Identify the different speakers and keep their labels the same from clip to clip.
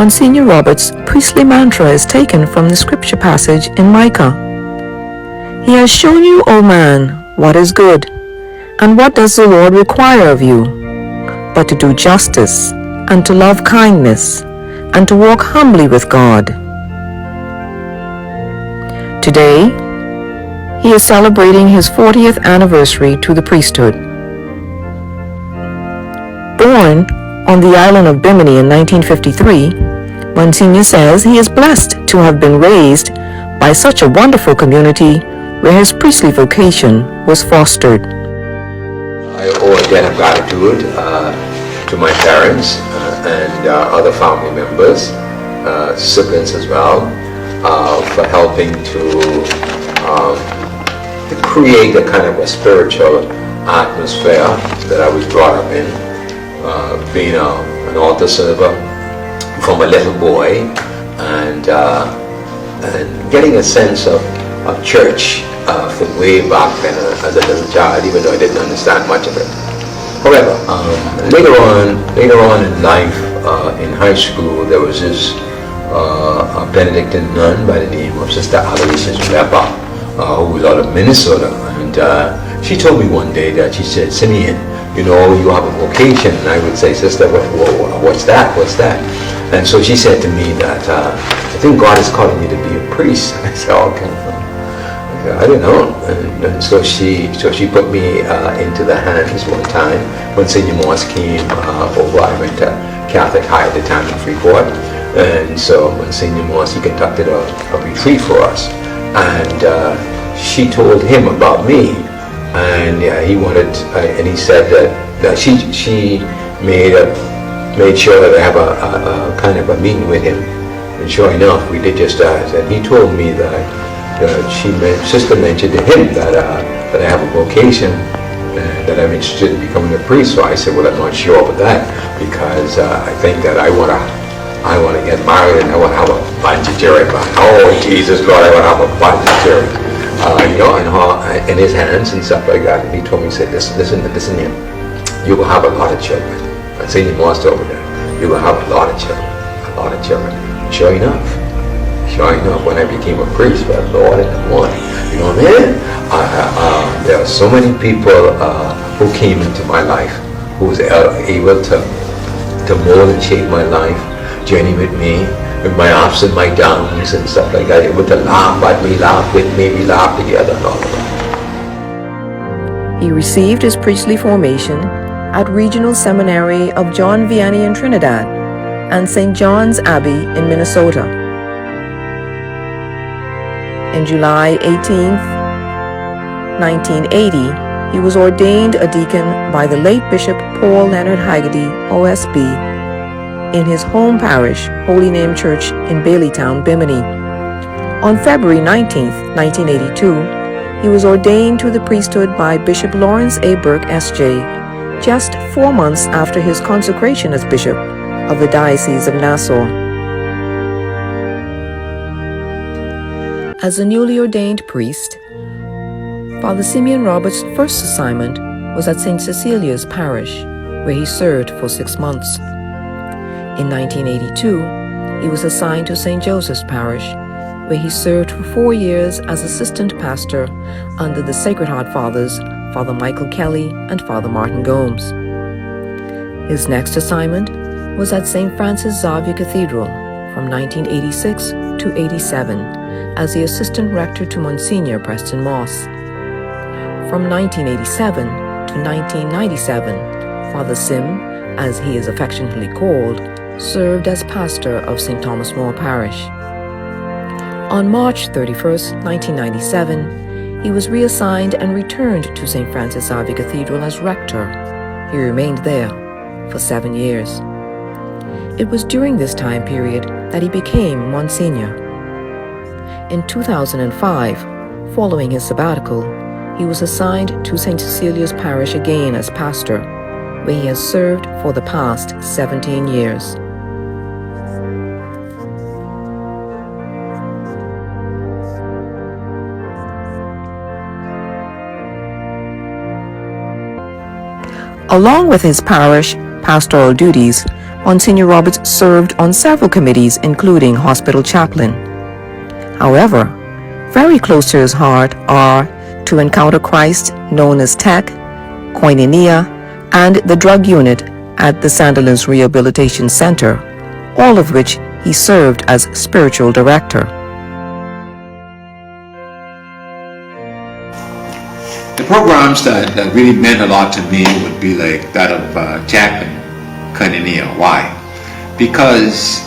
Speaker 1: Monsignor Roberts' priestly mantra is taken from the scripture passage in Micah. He has shown you, O man, what is good, and what does the Lord require of you, but to do justice, and to love kindness, and to walk humbly with God. Today, he is celebrating his 40th anniversary to the priesthood. Born on the island of Bimini in 1953, Monsignor says he is blessed to have been raised by such a wonderful community where his priestly vocation was fostered.
Speaker 2: I owe a debt of gratitude to my parents and other family members, siblings as well, for helping to create a kind of a spiritual atmosphere that I was brought up in, being an altar server from a little boy, and getting a sense of church from way back then as a little child, even though I didn't understand much of it. However, later on in life, in high school, there was this a Benedictine nun by the name of Sister Aloysius Weber, who was out of Minnesota, and she told me one day that she said, "Simeon, you know, you have a vocation." And I would say, "Sister, what's that? What's that?" And so she said to me that, "I think God is calling you to be a priest." I said, "Okay, I don't know." And so she put me into the hands one time when Monsignor Morse came over. I went to Catholic High at the time in Freeport, and so Monsignor Morse, he conducted a retreat for us, and she told him about me, and he wanted, and he said that she made sure that I have a kind of a meeting with him, and sure enough, we did just that, and he told me that Sister mentioned to him that I have a vocation and that I'm interested in becoming a priest. So I said, "Well, I'm not sure about that, because I think that I want to get married and I want to have a bunch of children." Oh, Jesus Lord, I want to have a bunch of children, in his hands and stuff like that. And he told me, he said, listen here, you will have a lot of children. And St. Morse told me that you will have a lot of children. Sure enough, when I became a priest, well, Lord in the morning, you know what I mean? There are so many people who came into my life, who was able to mold and shape my life, journey with me, with my ups and my downs and stuff like that, able to laugh at me, laugh with me, we laugh together and all of that.
Speaker 1: He received his priestly formation at Regional Seminary of John Vianney in Trinidad and St. John's Abbey in Minnesota. In July 18th, 1980, he was ordained a deacon by the late Bishop Paul Leonard Haggerty, OSB, in his home parish, Holy Name Church in Baileytown, Bimini. On February 19th, 1982, he was ordained to the priesthood by Bishop Lawrence A. Burke, S.J., just 4 months after his consecration as bishop of the Diocese of Nassau. As a newly ordained priest, Father Simeon Roberts' first assignment was at St. Cecilia's Parish, where he served for 6 months. In 1982, he was assigned to St. Joseph's Parish, where he served for 4 years as assistant pastor under the Sacred Heart Fathers, Father Michael Kelly and Father Martin Gomes. His next assignment was at St. Francis Xavier Cathedral from 1986 to 87 as the assistant rector to Monsignor Preston Moss. From 1987 to 1997, Father Sim, as he is affectionately called, served as pastor of St. Thomas More Parish. On March 31st, 1997, he was reassigned and returned to St. Francis Xavier Cathedral as rector. He remained there for 7 years. It was during this time period that he became Monsignor. In 2005, following his sabbatical, he was assigned to St. Cecilia's Parish again as pastor, where he has served for the past 17 years. Along with his parish pastoral duties, Monsignor Roberts served on several committees, including hospital chaplain. However, very close to his heart are To Encounter Christ, known as TEC, Koinonia, and the drug unit at the Sandilands Rehabilitation Center, all of which he served as spiritual director.
Speaker 3: The programs that really meant a lot to me would be like that of TEC and Koinonia. Why? Because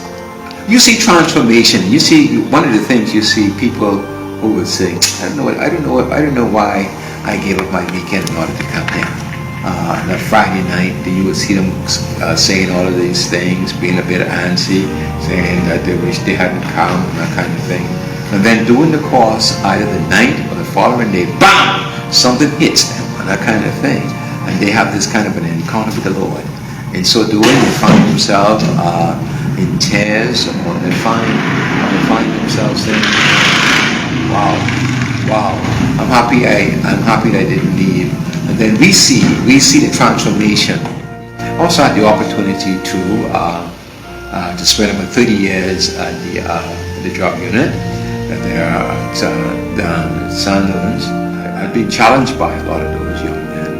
Speaker 3: you see transformation. You see, one of the things you see people who would say, I don't know why I gave up my weekend in order to come here. On a Friday night, you would see them saying all of these things, being a bit antsy, saying that they wish they hadn't come, and that kind of thing. And then during the course, either the night or the following day, BAM! Something hits them, and that kind of thing. And they have this kind of an encounter with the Lord. And so doing, they find themselves in tears, or they find themselves saying, wow, I'm happy that I didn't leave. And then we see the transformation. Also had the opportunity to spend about 30 years at the drug unit at the Sandilands. I've been challenged by a lot of those young men.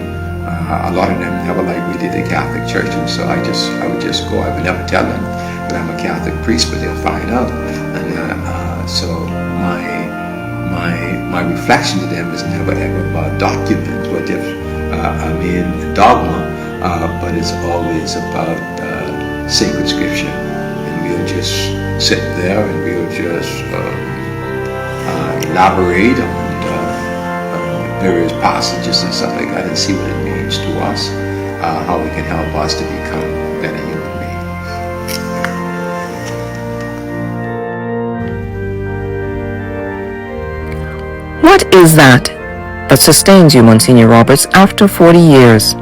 Speaker 3: A lot of them never liked the Catholic Church, and so I would just go. I would never tell them that I'm a Catholic priest, but they'll find out. And so my reflection to them is never ever about documents or just dogma, but it's always about sacred scripture, and we'll just sit there and we'll just elaborate on various passages and stuff like that, and see what it means to us, how it can help us to become better human beings.
Speaker 1: What is that sustains you, Monsignor Roberts, after 40 years?
Speaker 3: To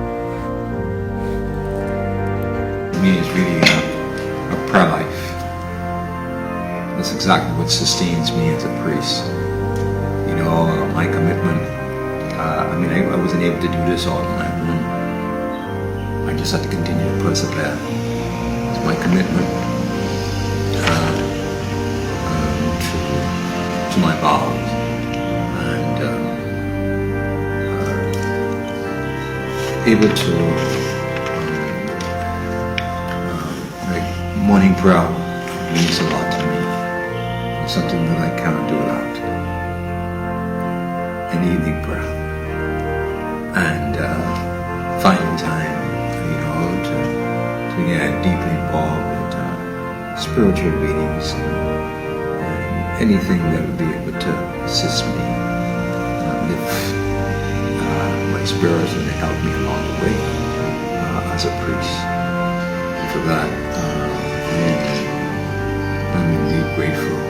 Speaker 3: me, it's really a prayer life. That's exactly what sustains me as a priest. You know, my commitment. I wasn't able to do this all on my own. I just had to continue to persevere. It's my commitment to my vows, and able to morning prayer means a lot to me. It's something that I cannot do without. An evening prayer. And finding time, to get deeply involved with spiritual readings and anything that would be able to assist me lift my spirits and help me along the way as a priest. And for that, I'm indeed grateful.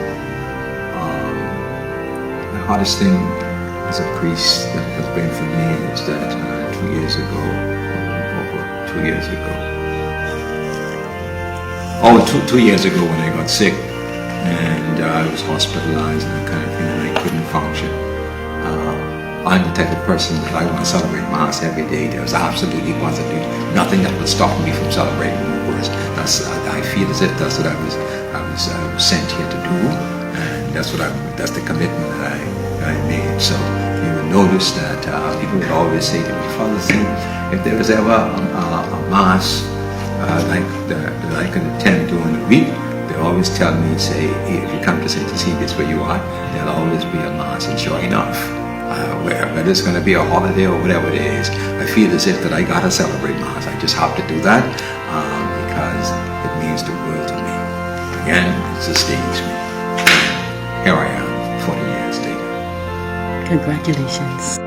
Speaker 3: The hardest thing as a priest that has been for me is that 2 years ago, when I got sick and I was hospitalized and that kind of thing, and I couldn't function. I'm the type of person that I want to celebrate Mass every day. There's absolutely nothing that would stop me from celebrating the Mass. I feel as if that's what I was sent here to do, and that's the commitment that I made. So you would notice that people would always say to me, Father Simeon, if there is ever a Mass that I can attend during the week, they always tell me, say, hey, if you come to St. Cecilia's where you are, there'll always be a Mass. And sure enough, whether it's going to be a holiday or whatever it is, I feel as if that I got to celebrate Mass. I just have to do that because it means the world to me. Again, it sustains me. Here I am, 40 years later.
Speaker 4: Congratulations.